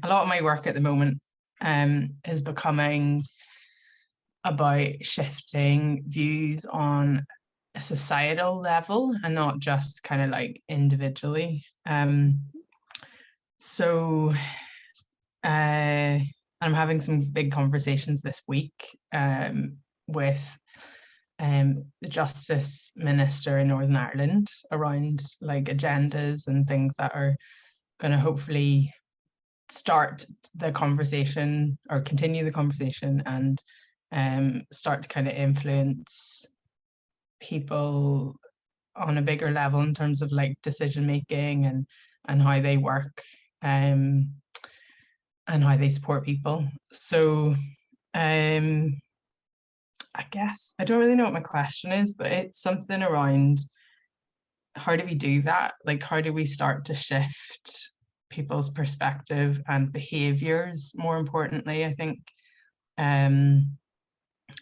a lot of my work at the moment is becoming about shifting views on a societal level and not just kind of like individually. So I'm having some big conversations this week with the Justice Minister in Northern Ireland around like agendas and things that are going to hopefully start the conversation or continue the conversation and start to kind of influence people on a bigger level in terms of like decision making and how they work and how they support people. So I guess I don't really know what my question is, but it's something around how do we do that? Like, how do we start to shift people's perspective and behaviours, more importantly, I think,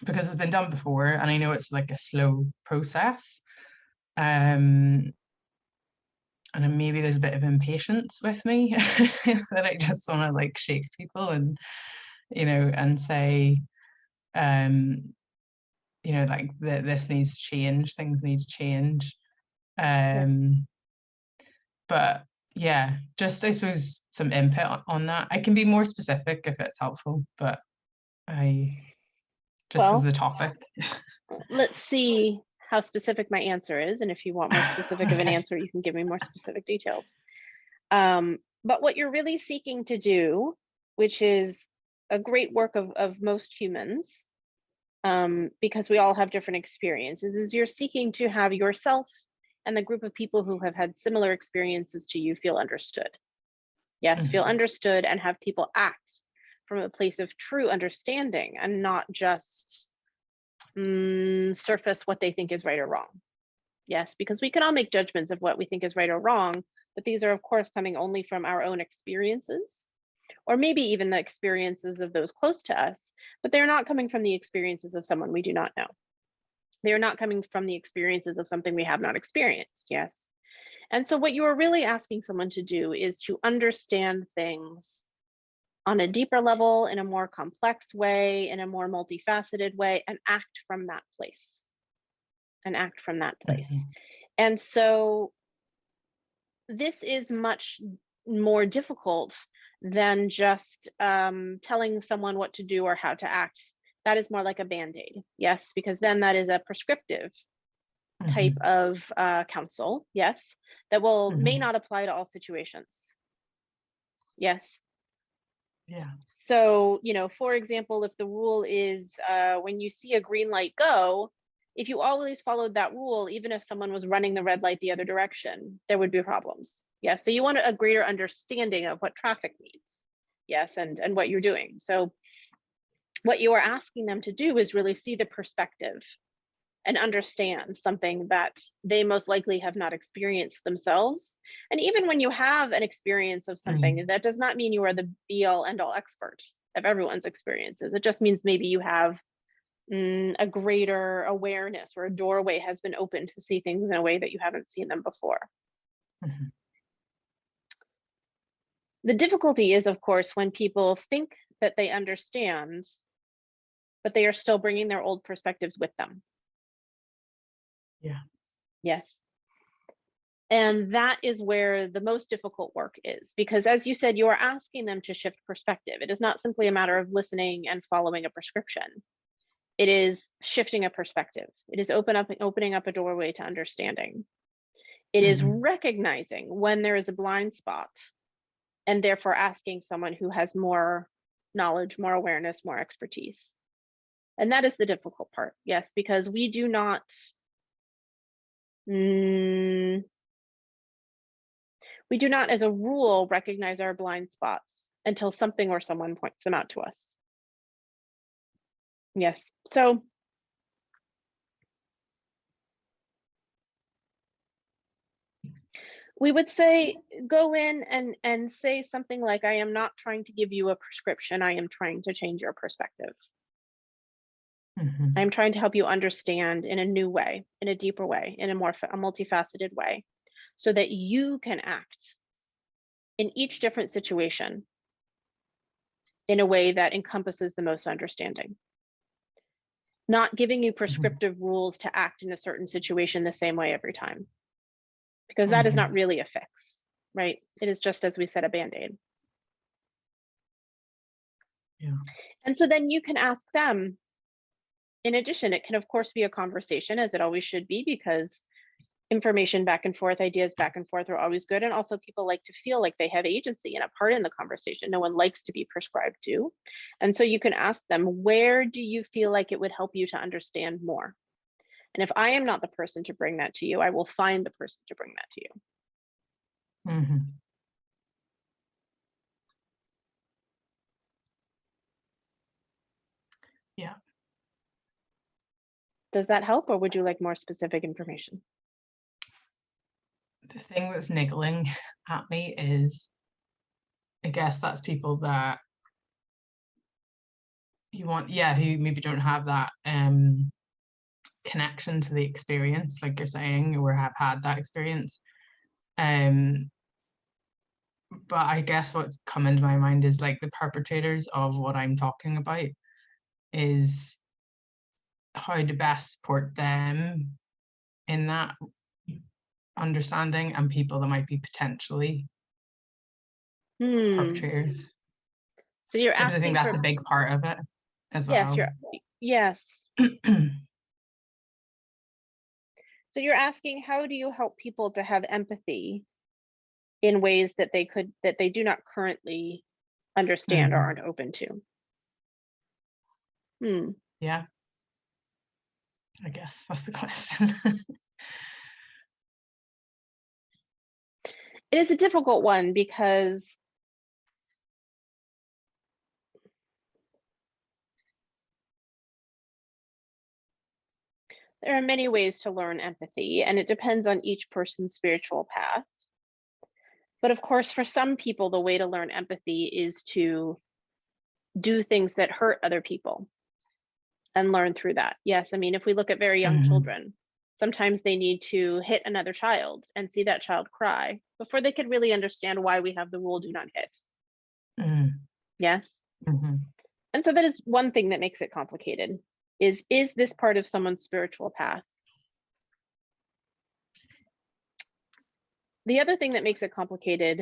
because it's been done before and I know it's like a slow process. And maybe there's a bit of impatience with me that I just want to like shake people and, and say, like this needs to change, things need to change. But yeah, just I suppose some input on that. I can be more specific if it's helpful, but because of the topic. Let's see how specific my answer is. And if you want more specific of an answer, you can give me more specific details. But what you're really seeking to do, which is a great work of most humans, because we all have different experiences, is you're seeking to have yourself and the group of people who have had similar experiences to you feel understood. Yes, feel understood and have people act from a place of true understanding and not just surface what they think is right or wrong. Yes, because we can all make judgments of what we think is right or wrong, but these are of course coming only from our own experiences, or maybe even the experiences of those close to us, but they're not coming from the experiences of someone we do not know. They are not coming from the experiences of something we have not experienced, yes. And so what you are really asking someone to do is to understand things on a deeper level, in a more complex way, in a more multifaceted way, and act from that place. And so this is much more difficult than just telling someone what to do or how to act. That is more like a band-aid, yes, because then that is a prescriptive type of counsel, yes, that may not apply to all situations. Yes. Yeah. So, for example, if the rule is when you see a green light, go, if you always followed that rule, even if someone was running the red light the other direction, there would be problems. Yes. So you want a greater understanding of what traffic needs. Yes. And what you're doing. So what you are asking them to do is really see the perspective and understand something that they most likely have not experienced themselves. And even when you have an experience of something, that does not mean you are the be all end all expert of everyone's experiences. It just means maybe you have a greater awareness, or a doorway has been opened to see things in a way that you haven't seen them before. The difficulty is, of course, when people think that they understand, but they are still bringing their old perspectives with them. Yeah. Yes. And that is where the most difficult work is, because as you said, you are asking them to shift perspective. It is not simply a matter of listening and following a prescription. It is shifting a perspective. It is opening up a doorway to understanding. It is recognizing when there is a blind spot, and therefore asking someone who has more knowledge, more awareness, more expertise. And that is the difficult part, yes, because we do not as a rule recognize our blind spots until something or someone points them out to us. Yes, so we would say, go in and say something like, I am not trying to give you a prescription, I am trying to change your perspective. I'm trying to help you understand in a new way, in a deeper way, in a multifaceted way, so that you can act in each different situation in a way that encompasses the most understanding. Not giving you prescriptive rules to act in a certain situation the same way every time, because that is not really a fix, right? It is just, as we said, a Band-Aid. Yeah. And so then you can ask them, in addition, it can of course be a conversation, as it always should be, because information back and forth, ideas back and forth are always good. And also people like to feel like they have agency and a part in the conversation. No one likes to be prescribed to. And so you can ask them, where do you feel like it would help you to understand more? And if I am not the person to bring that to you, I will find the person to bring that to you. Yeah. Does that help, or would you like more specific information? The thing that's niggling at me is, I guess that's people that you want, who maybe don't have that connection to the experience, like you're saying, or have had that experience. But I guess what's come into my mind is like the perpetrators of what I'm talking about, is how to best support them in that understanding, and people that might be potentially perpetrators. So you're Because I think asking that's for, a big part of it as yes, well. yes. So you're asking, how do you help people to have empathy in ways that they do not currently understand or aren't open to? Yeah, I guess that's the question. It is a difficult one, because there are many ways to learn empathy, and it depends on each person's spiritual path. But of course, for some people, the way to learn empathy is to do things that hurt other people and learn through that. Yes, I mean, if we look at very young children, sometimes they need to hit another child and see that child cry before they could really understand why we have the rule, do not hit. Yes. And so that is one thing that makes it complicated, is this part of someone's spiritual path? The other thing that makes it complicated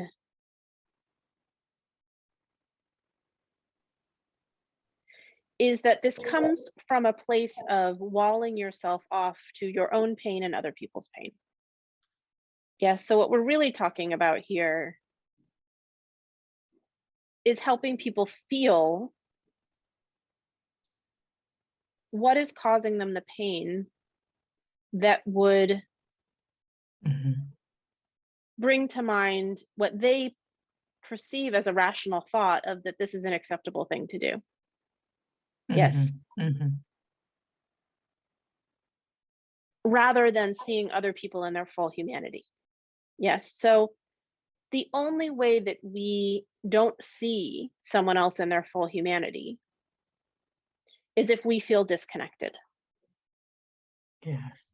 is that this comes from a place of walling yourself off to your own pain and other people's pain. Yes, so what we're really talking about here is helping people feel what is causing them the pain that would bring to mind what they perceive as a rational thought of that this is an acceptable thing to do. Yes. Rather than seeing other people in their full humanity. Yes. So the only way that we don't see someone else in their full humanity is if we feel disconnected. Yes.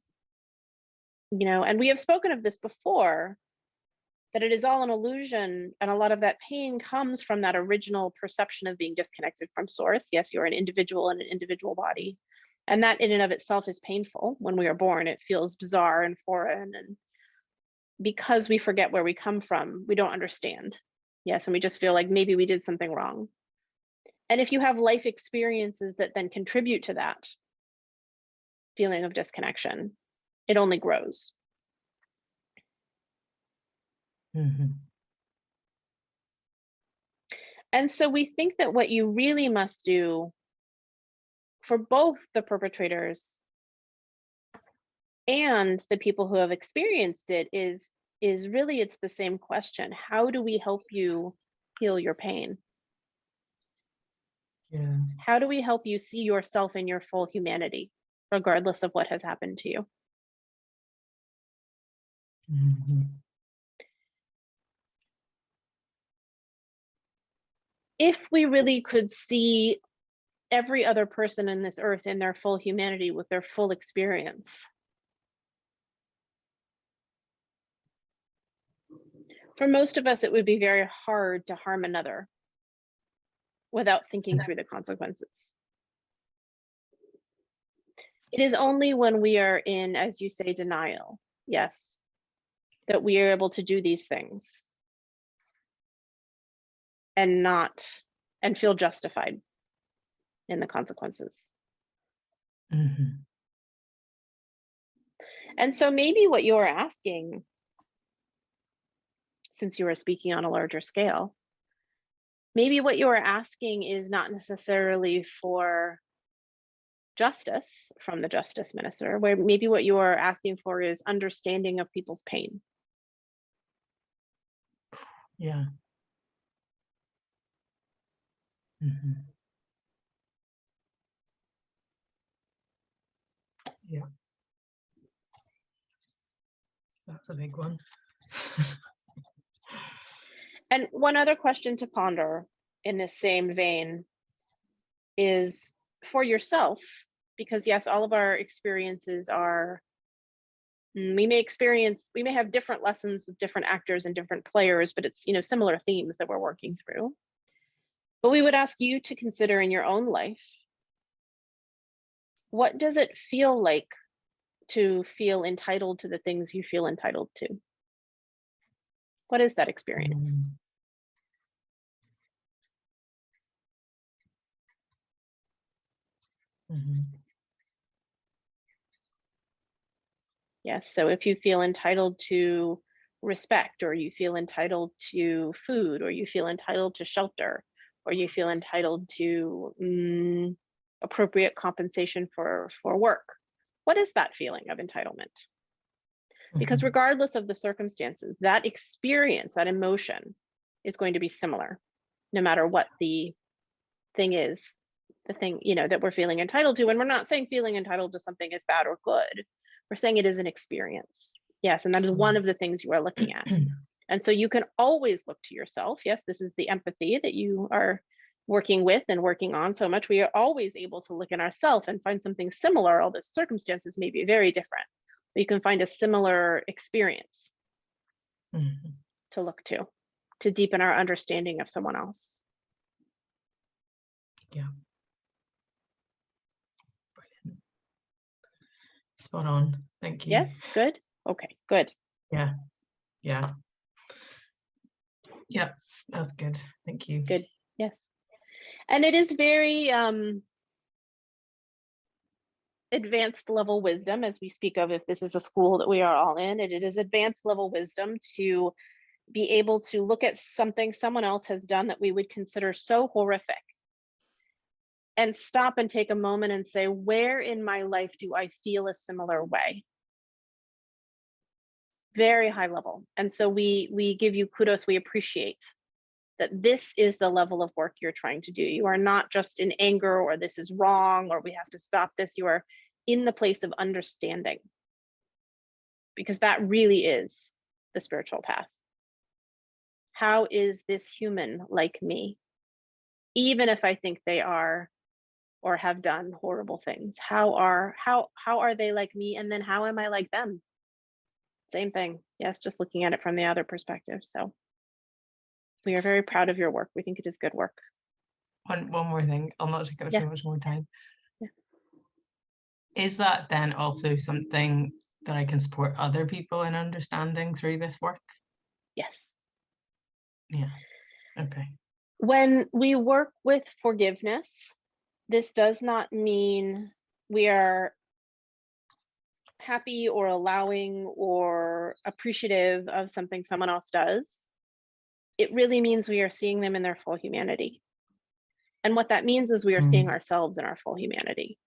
You know, and we have spoken of this before, that it is all an illusion, and a lot of that pain comes from that original perception of being disconnected from source. Yes, you're an individual in an individual body, and that in and of itself is painful. When we are born, it feels bizarre and foreign, and because we forget where we come from, we don't understand. Yes, and we just feel like maybe we did something wrong. And if you have life experiences that then contribute to that feeling of disconnection, it only grows. And so we think that what you really must do for both the perpetrators and the people who have experienced it is really, it's the same question. How do we help you heal your pain? Yeah. How do we help you see yourself in your full humanity, regardless of what has happened to you? If we really could see every other person in this earth in their full humanity with their full experience, for most of us, it would be very hard to harm another without thinking through the consequences. It is only when we are in, as you say, denial, yes, that we are able to do these things and feel justified in the consequences. Mm-hmm. And so maybe what you're asking, since you are speaking on a larger scale, maybe what you are asking is not necessarily for justice from the justice minister, where maybe what you are asking for is understanding of people's pain. Yeah. Mm-hmm. Yeah. That's a big one. And one other question to ponder in this same vein is for yourself, because yes, all of our experiences are, we may have different lessons with different actors and different players, but it's, similar themes that we're working through. But we would ask you to consider in your own life, what does it feel like to feel entitled to the things you feel entitled to? What is that experience? Mm-hmm. Yes, so if you feel entitled to respect, or you feel entitled to food, or you feel entitled to shelter, or you feel entitled to appropriate compensation for work, what is that feeling of entitlement? Because regardless of the circumstances, that experience, that emotion is going to be similar, no matter what the thing is, that we're feeling entitled to. And we're not saying feeling entitled to something is bad or good. We're saying it is an experience. Yes, and that is one of the things you are looking at. And so you can always look to yourself. Yes, this is the empathy that you are working with and working on so much. We are always able to look in ourselves and find something similar, although circumstances may be very different. But you can find a similar experience to look to deepen our understanding of someone else. Yeah. Brilliant. Spot on. Thank you. Yes, good. Okay, good. Yeah. Yeah. Yeah, that's good. Thank you. Good. Yes. And it is very advanced level wisdom, as we speak of, if this is a school that we are all in, it is advanced level wisdom to be able to look at something someone else has done that we would consider so horrific and stop and take a moment and say, where in my life do I feel a similar way? Very high level. And so we give you kudos. We appreciate that this is the level of work you're trying to do. You are not just in anger, or this is wrong, or we have to stop this. You are in the place of understanding, because that really is the spiritual path. How is this human like me? Even if I think they are or have done horrible things, how are they like me? And then how am I like them? Same thing. Yes, just looking at it from the other perspective. So we are very proud of your work. We think it is good work. One more thing. I'll not take up too much more time. Yeah. Is that then also something that I can support other people in understanding through this work? Yes. Yeah. Okay. When we work with forgiveness, this does not mean we are happy or allowing or appreciative of something someone else does. It really means we are seeing them in their full humanity. And what that means is we are seeing ourselves in our full humanity.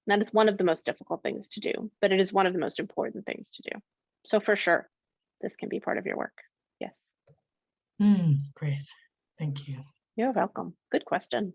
That is one of the most difficult things to do, but it is one of the most important things to do. So for sure, this can be part of your work. Yes. Great. Thank you. You're welcome. Good question.